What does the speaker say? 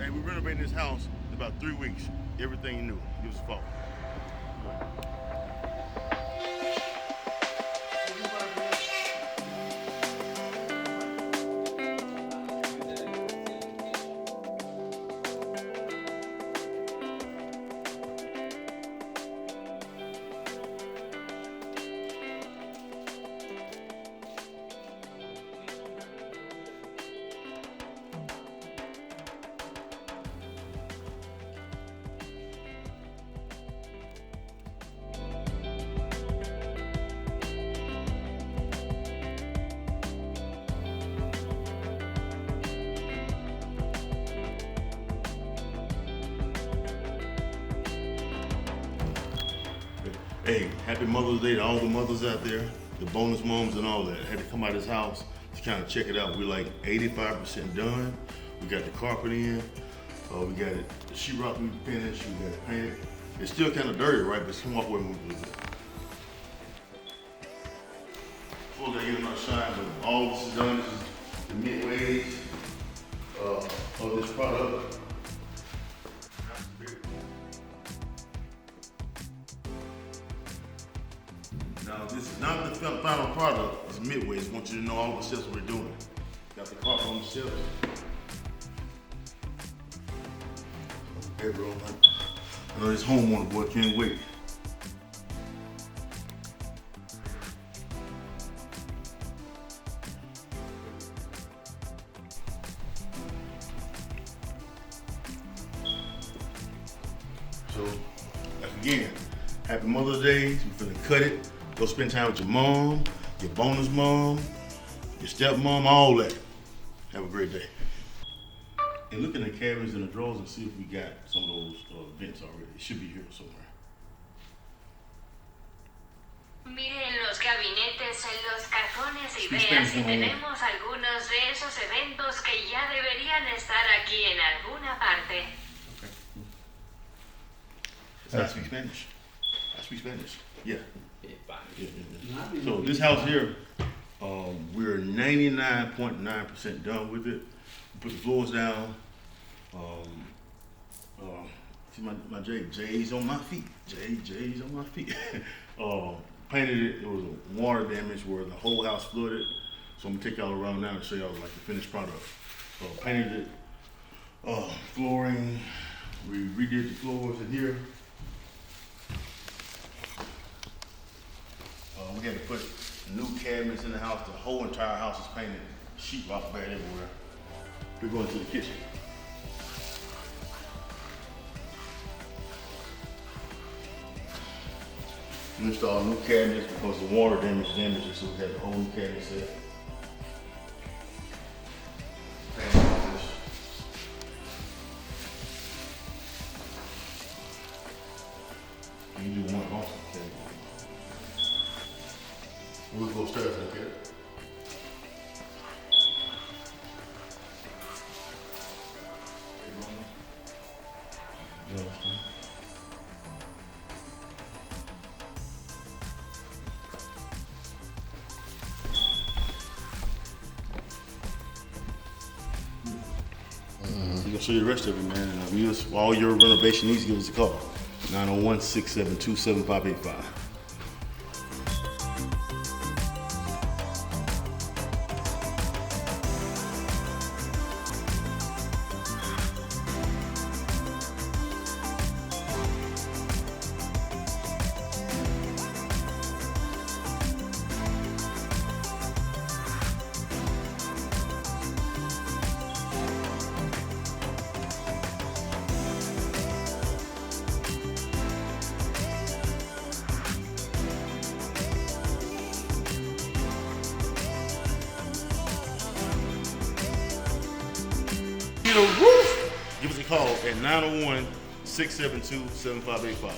Hey, we renovating this house in about 3 weeks. Everything new. Give us a call. Hey, happy Mother's Day to all the mothers out there, the bonus moms and all that. Had to come out of this house to kind of check it out. We're like 85% done. We got the carpet in. We got it, the sheetrock we finished. We got it painted. It's still kind of dirty, right? But it's come off where we do it. Before they get another shine, but all this is done. This is the midways of this product. Now, this is not the final product, it's midway. I want you to know all the steps we're doing. Got the carpet on the shelves. Hey, bro, I know this homeowner boy can't wait. So, like again, happy Mother's Day. We're finna cut it. Go spend time with your mom, your bonus mom, your stepmom, all that. Have a great day. And look in the cabinets and the drawers and see if we got some of those vents already. It should be here somewhere. Mire en los gabinetes, en los cajones y vea si tenemos algunos de esos eventos que ya deberían estar aquí en alguna parte. Okay. I speak Spanish. I speak Spanish. Yeah. So this house here, we're 99.9% done with it. Put the floors down. See my J's on my feet. J's on my feet. Painted it. It was a water damage where the whole house flooded. So I'm gonna take y'all around now and show y'all like the finished product. Painted it. Flooring. We redid the floors in here. We had to put new cabinets in the house. The whole entire house is painted. Sheetrock bad everywhere. We're going to the kitchen. We installed new cabinets because the water damage, so we had the whole new cabinet set. You do one also, okay? We'll go upstairs and get it. We're gonna show you the rest of it, man. And if you all your renovation needs, give us a call. 901-672-7585. Get a roof, give us a call at 901-672-7585.